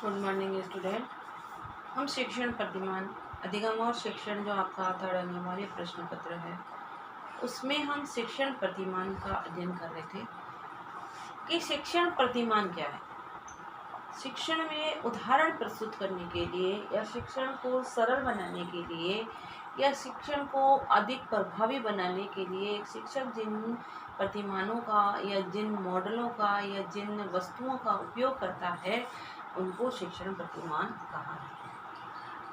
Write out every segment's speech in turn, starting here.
Good morning student. हम शिक्षण प्रतिमान अधिगम और शिक्षण जो आपका थर्ड अनिवार्य प्रश्न पत्र है उसमें हम शिक्षण प्रतिमान का अध्ययन कर रहे थे कि शिक्षण प्रतिमान क्या है। शिक्षण में उदाहरण प्रस्तुत करने के लिए या शिक्षण को सरल बनाने के लिए या शिक्षण को अधिक प्रभावी बनाने के लिए शिक्षक जिन प्रतिमानों का या जिन मॉडलों का या जिन वस्तुओं का उपयोग करता है उनको शिक्षण प्रतिमान कहा है।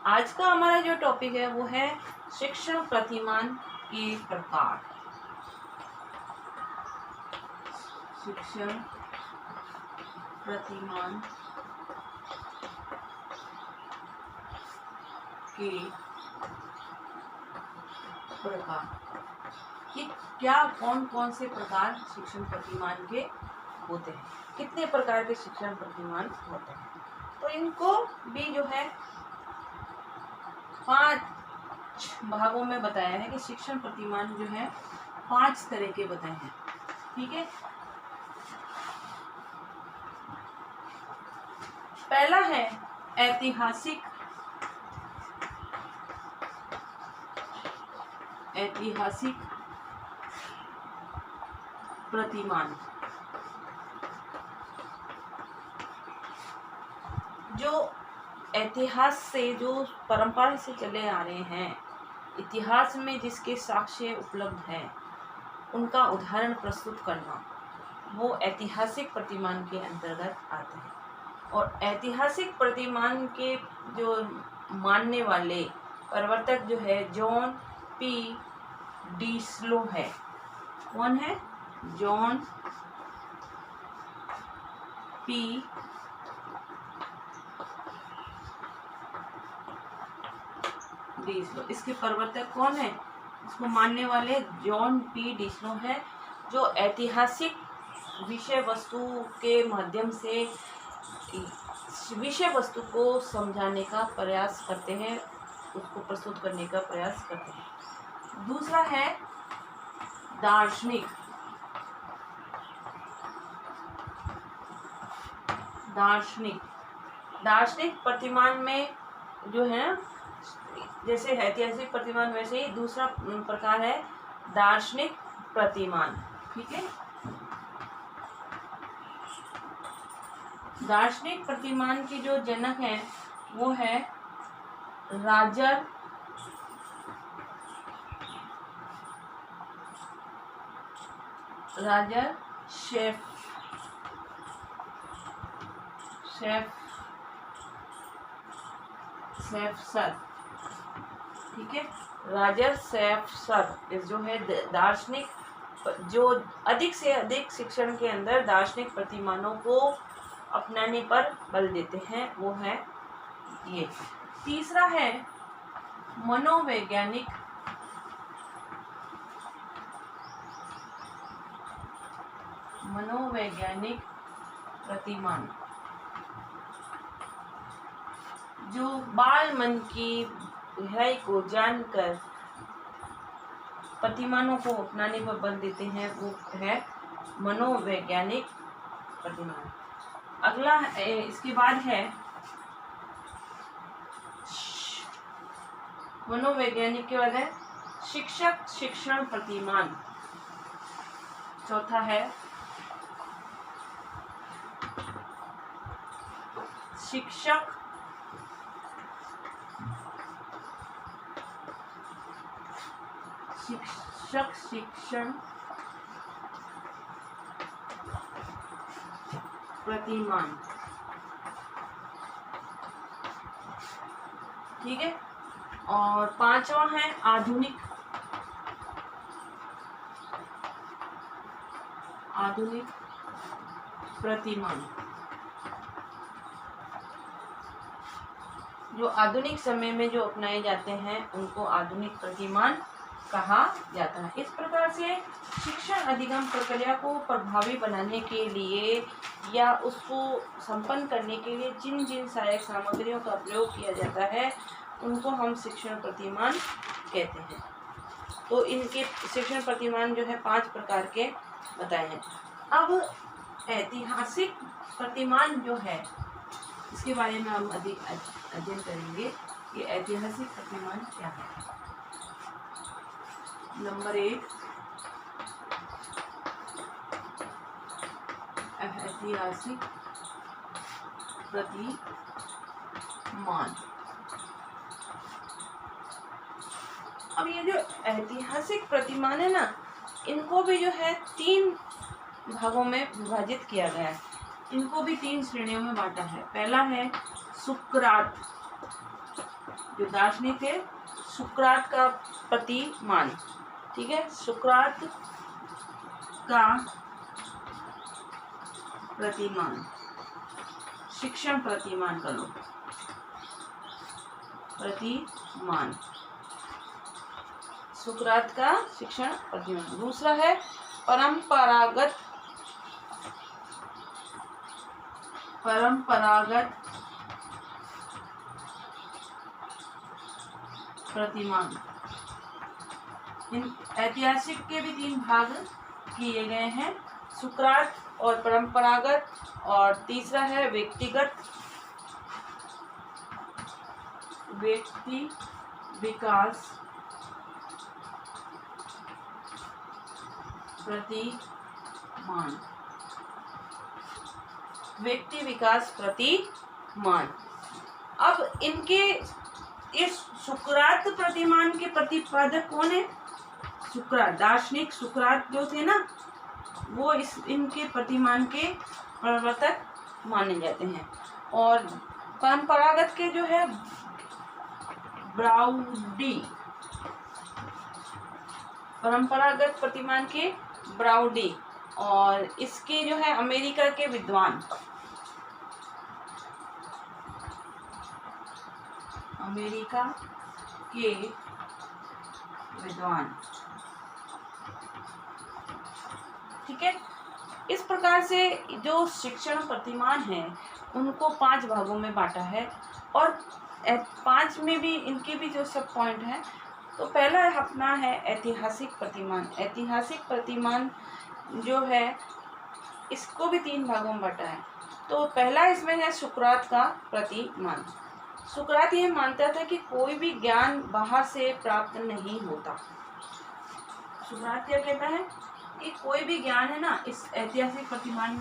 आज का हमारा जो टॉपिक है वो है शिक्षण प्रतिमान के प्रकार। शिक्षण प्रतिमान के प्रकार, कि क्या कौन कौन से प्रकार शिक्षण प्रतिमान के होते हैं, कितने प्रकार के शिक्षण प्रतिमान होते हैं। तो इनको भी जो है 5 भागों में बताया है कि शिक्षण प्रतिमान जो है 5 तरह के बताए हैं। ठीक है, पहला है ऐतिहासिक प्रतिमान। जो इतिहास से, जो परंपरा से चले आ रहे हैं, इतिहास में जिसके साक्ष्य उपलब्ध हैं उनका उदाहरण प्रस्तुत करना, वो ऐतिहासिक प्रतिमान के अंतर्गत आते हैं। और ऐतिहासिक प्रतिमान के जो मानने वाले प्रवर्तक जो है जॉन पी डिसलो है। कौन है? जॉन पी डिसलो। इसके प्रवर्तक कौन है? इसको मानने वाले जॉन पी डिसलो है, जो ऐतिहासिक विषय वस्तु के माध्यम से विषय वस्तु को समझाने का प्रयास करते हैं, उसको प्रस्तुत करने का प्रयास करते हैं। दूसरा है दार्शनिक प्रतिमान में जो है ना, जैसे ऐतिहासिक प्रतिमान वैसे ही दूसरा प्रकार है दार्शनिक प्रतिमान। ठीक है, दार्शनिक प्रतिमान के जो जनक हैं वो है रॉजर शेफसर। ठीक है, रॉजर शेफसर जो है दार्शनिक, जो अधिक से अधिक शिक्षण के अंदर दार्शनिक प्रतिमानों को अपनाने पर बल देते हैं, वो है ये। तीसरा है मनोवैज्ञानिक प्रतिमान, जो बाल मन की गहराई को जानकर प्रतिमानों को अपनाने पर बल देते हैं, वो है मनोवैज्ञानिक प्रतिमान। अगला इसके बाद है मनोवैज्ञानिक के बाद है शिक्षक शिक्षण प्रतिमान। चौथा है शिक्षक शिक्षण प्रतिमान। ठीक है, और पांचवा है आधुनिक प्रतिमान। जो आधुनिक समय में जो अपनाए जाते हैं उनको आधुनिक प्रतिमान कहा जाता है। इस प्रकार से शिक्षण अधिगम प्रक्रिया को प्रभावी बनाने के लिए या उसको संपन्न करने के लिए जिन जिन सहायक सामग्रियों का प्रयोग किया जाता है उनको हम शिक्षण प्रतिमान कहते हैं। तो इनके शिक्षण प्रतिमान जो है 5 प्रकार के बताए हैं। अब ऐतिहासिक प्रतिमान जो है इसके बारे में हम अधिक अध्ययन करेंगे कि ऐतिहासिक प्रतिमान क्या है। नंबर 1, ऐतिहासिक प्रतिमान। अब ये जो ऐतिहासिक प्रतिमान है ना, इनको भी जो है 3 भागों में विभाजित किया गया है। इनको भी 3 श्रेणियों में बांटा है। पहला है सुकरात, जो दार्शनिक है, सुकरात का प्रतिमान। ठीक है, सुकरात का प्रतिमान, शिक्षण प्रतिमान का लो, प्रतिमान, सुकरात का शिक्षण प्रतिमान। दूसरा है परंपरागत प्रतिमान। इन ऐतिहासिक के भी 3 भाग किए गए हैं, सुकरात और परंपरागत, और तीसरा है व्यक्ति विकास प्रतिमान। व्यक्ति विकास प्रतिमान। अब इनके इस सुकरात प्रतिमान के प्रतिपादक कौन है? सुकरात, दार्शनिक सुकरात जो थे ना, वो इनके प्रतिमान के प्रवर्तक माने जाते हैं। और परंपरागत के जो है ब्राउडी, परंपरागत प्रतिमान के ब्राउडी, और इसके जो है अमेरिका के विद्वान, अमेरिका के विद्वान। ठीक है, इस प्रकार से जो शिक्षण प्रतिमान है उनको 5 भागों में बांटा है, और 5 में भी इनके भी जो सब पॉइंट हैं। तो पहला अपना है ऐतिहासिक प्रतिमान। ऐतिहासिक प्रतिमान जो है इसको भी 3 भागों में बांटा है। तो पहला इसमें है सुकरात का प्रतिमान। सुकरात यह मानता था कि कोई भी ज्ञान बाहर से प्राप्त नहीं होता। सुकरात क्या कहता है कि कोई भी ज्ञान है ना, इस ऐतिहासिक प्रतिमान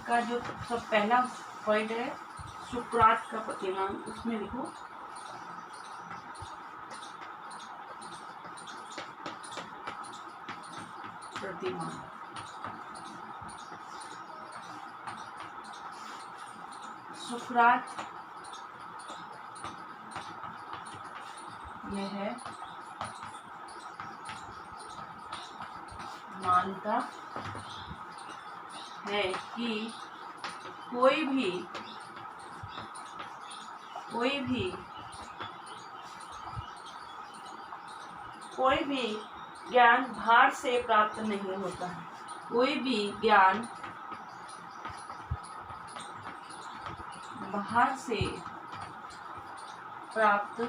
का जो सब पहला पॉइंट है सुकरात का प्रतिमान, उसमें लिखो प्रतिमान। सुकरात यह है मानता है कि कोई भी ज्ञान बाहर से प्राप्त नहीं होता है। कोई भी ज्ञान बाहर से प्राप्त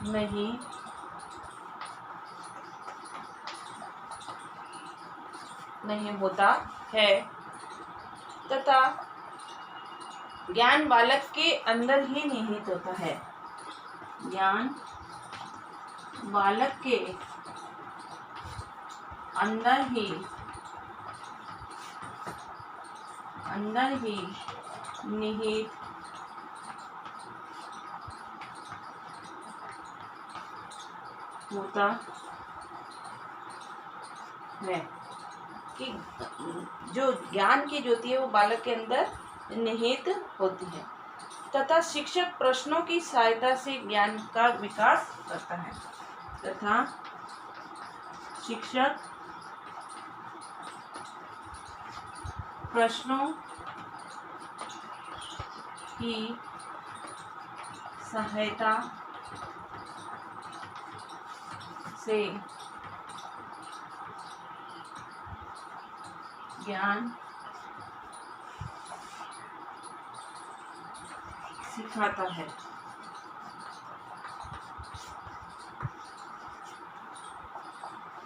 नहीं होता है, तथा ज्ञान बालक के अंदर ही निहित होता है। ज्ञान बालक के अंदर ही निहित होता है। कि जो ज्ञान की ज्योति है वो बालक के अंदर निहित होती है, तथा शिक्षक प्रश्नों की सहायता से ज्ञान का विकास करता है। तथा शिक्षक प्रश्नों की सहायता से ज्ञान सिखाता है।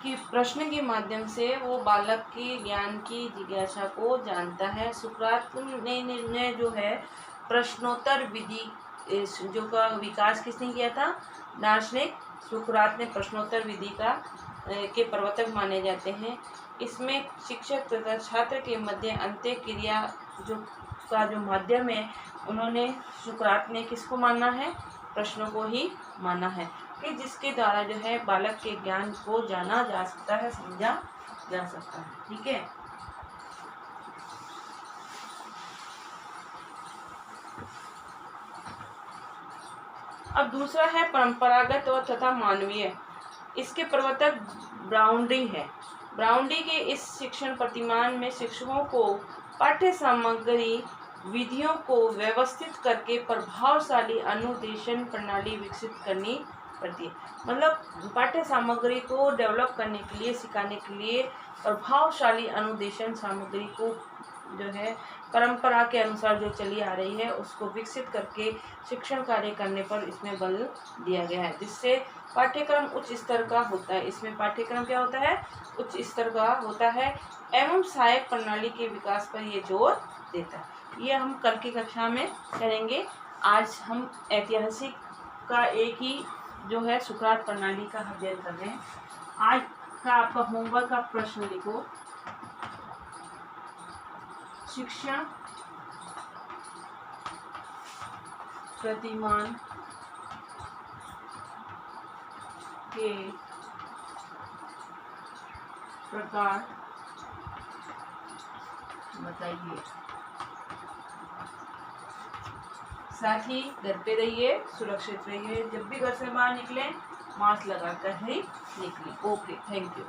कि प्रश्न के माध्यम से वो बालक की ज्ञान की जिज्ञासा को जानता है। सुकरात ने जो है प्रश्नोत्तर विधि जो का विकास किसने किया था? दार्शनिक सुकरात ने प्रश्नोत्तर विधि का के प्रवर्तक माने जाते हैं। इसमें शिक्षक तथा छात्र के मध्य अंत्य क्रिया जो माध्यम है, उन्होंने सुकरात ने किसको माना है? प्रश्नों को ही माना है कि जिसके द्वारा जो है बालक के ज्ञान को जाना जा सकता है, समझा जा सकता है। ठीक है। अब दूसरा है परंपरागत और तथा मानवीय। इसके प्रवर्तक ब्राउडी है। ब्राउडी के इस शिक्षण प्रतिमान में शिक्षकों को पाठ्य सामग्री विधियों को व्यवस्थित करके प्रभावशाली अनुदेशन प्रणाली विकसित करनी पड़ती है। मतलब पाठ्य सामग्री को डेवलप करने के लिए, सिखाने के लिए प्रभावशाली अनुदेशन सामग्री को जो है परंपरा के अनुसार जो चली आ रही है उसको विकसित करके शिक्षण कार्य करने पर इसमें बल दिया गया है, जिससे पाठ्यक्रम उच्च स्तर का होता है। इसमें पाठ्यक्रम क्या होता है? उच्च स्तर का होता है एवं सहायक प्रणाली के विकास पर ये जोर देता है। ये हम कल की कक्षा में करेंगे। आज हम ऐतिहासिक का एक ही जो है सुकरात प्रणाली का अध्ययन कर रहे हैं। आज का आपका होमवर्क का प्रश्न लिखो, शिक्षण प्रतिमान के प्रकार बताइए। साथ ही घर पे रहिए, सुरक्षित रहिए। जब भी घर से बाहर निकलें मास्क लगाकर ही निकलें। Okay, thank you.